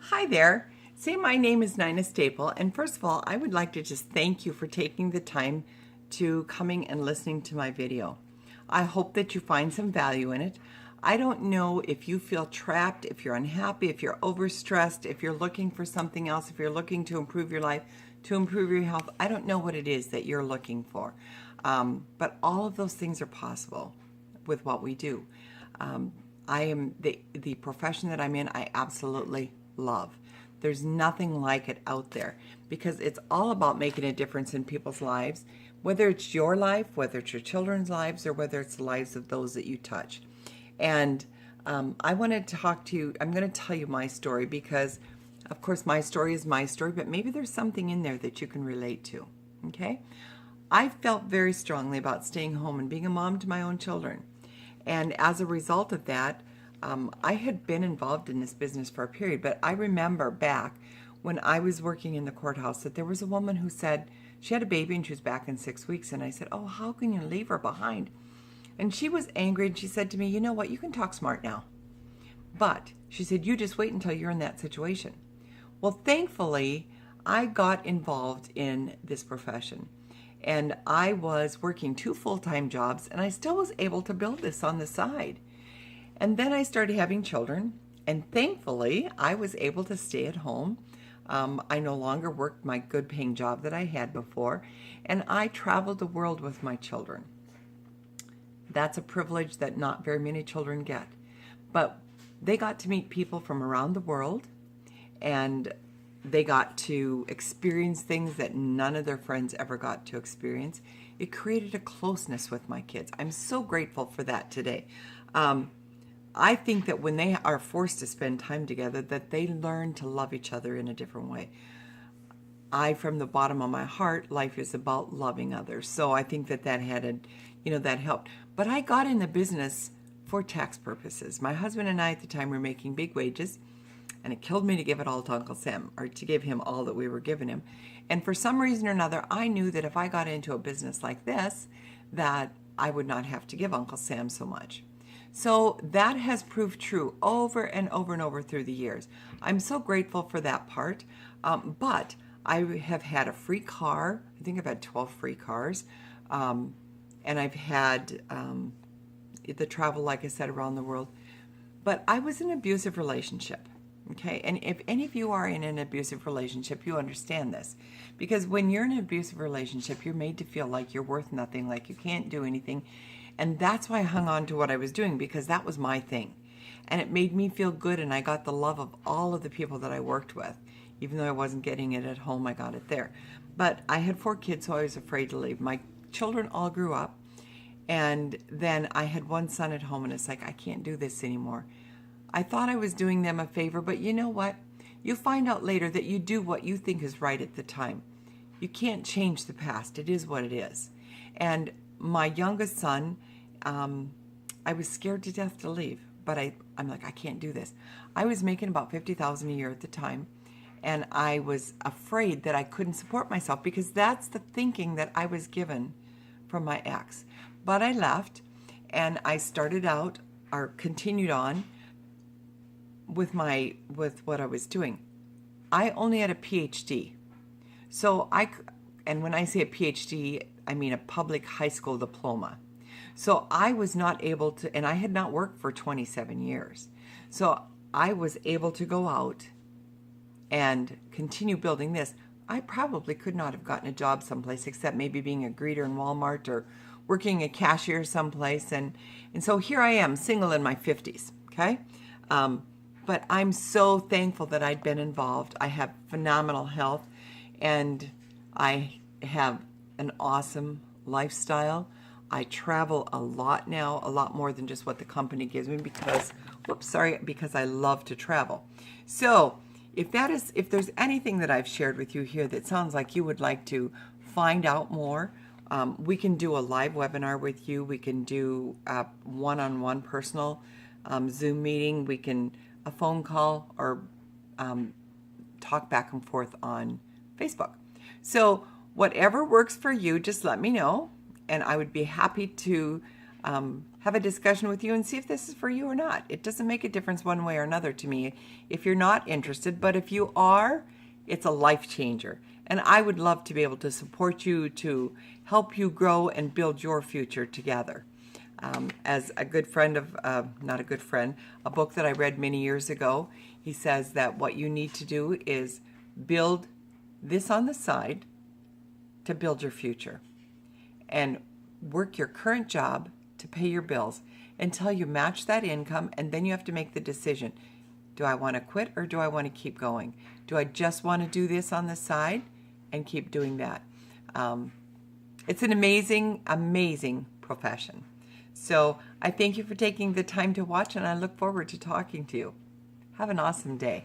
Hi there. Say my name is Nina Staple, and first of all, I would like to just thank you for taking the time to coming and listening to my video. I hope that you find some value in it. I don't know if you feel trapped, if you're unhappy, if you're overstressed, if you're looking for something else, if you're looking to improve your life, to improve your health. I don't know what it is that you're looking for, but all of those things are possible with what we do. I am the profession that I'm in, I absolutely love. There's nothing like it out there because it's all about making a difference in people's lives, whether it's your life, whether it's your children's lives, or whether it's the lives of those that you touch. And I want to talk to you. I'm going to tell you my story because, of course, my story is my story, but maybe there's something in there that you can relate to. Okay? I felt very strongly about staying home and being a mom to my own children. And as a result of that, I had been involved in this business for a period, but I remember back when I was working in the courthouse that there was a woman who said she had a baby and she was back in 6 weeks. And I said, "Oh, how can you leave her behind?" And she was angry and she said to me, "You know what? You can talk smart now. But," she said, "you just wait until you're in that situation." Well, thankfully, I got involved in this profession. And I was working 2 full-time jobs, and I still was able to build this on the side. And then I started having children, and thankfully, I was able to stay at home. I no longer worked my good-paying job that I had before, and I traveled the world with my children. That's a privilege that not very many children get. But they got to meet people from around the world, and they got to experience things that none of their friends ever got to experience. It created a closeness with my kids. I'm so grateful for that today. I think that when they are forced to spend time together, that they learn to love each other in a different way. From the bottom of my heart, life is about loving others. So I think that that helped. But I got in the business for tax purposes. My husband and I at the time were making big wages, and it killed me to give it all to Uncle Sam, or to give him all that we were giving him. And for some reason or another, I knew that if I got into a business like this, that I would not have to give Uncle Sam so much. So that has proved true over and over and over through the years. I'm so grateful for that part. But I have had a free car. I think I've had 12 free cars. And I've had the travel, like I said, around the world. But I was in an abusive relationship. Okay, and if any of you are in an abusive relationship, you understand this. Because when you're in an abusive relationship, you're made to feel like you're worth nothing, like you can't do anything. And that's why I hung on to what I was doing, because that was my thing. And it made me feel good, and I got the love of all of the people that I worked with. Even though I wasn't getting it at home, I got it there. But I had 4 kids, so I was afraid to leave. My children all grew up, and then I had one son at home, and it's like, I can't do this anymore. I thought I was doing them a favor, but you know what? You'll find out later that you do what you think is right at the time. You can't change the past. It is what it is. And my youngest son, I was scared to death to leave, but I'm like, I can't do this. I was making about $50,000 a year at the time, and I was afraid that I couldn't support myself because that's the thinking that I was given from my ex. But I left, and I started out, or continued on, with what I was doing. I only had a PhD. And when I say a PhD, I mean a public high school diploma. So I was not able to, and I had not worked for 27 years. So I was able to go out and continue building this. I probably could not have gotten a job someplace except maybe being a greeter in Walmart or working a cashier someplace. And so here I am, single in my 50s, okay? But I'm so thankful that I'd been involved. I have phenomenal health, and I have an awesome lifestyle. I travel a lot now, a lot more than just what the company gives me because I love to travel. So if there's anything that I've shared with you here that sounds like you would like to find out more, we can do a live webinar with you. We can do a one-on-one personal Zoom meeting. We can a phone call, or talk back and forth on Facebook. So whatever works for you, just let me know, and I would be happy to have a discussion with you and see if this is for you or not. It doesn't make a difference one way or another to me if you're not interested, but if you are, it's a life changer. And I would love to be able to support you, to help you grow and build your future together. As a good friend of, not a good friend, a book that I read many years ago, he says that what you need to do is build this on the side to build your future. And work your current job to pay your bills until you match that income, and then you have to make the decision. Do I want to quit or do I want to keep going? Do I just want to do this on the side and keep doing that? It's an amazing, amazing profession. So I thank you for taking the time to watch, and I look forward to talking to you. Have an awesome day.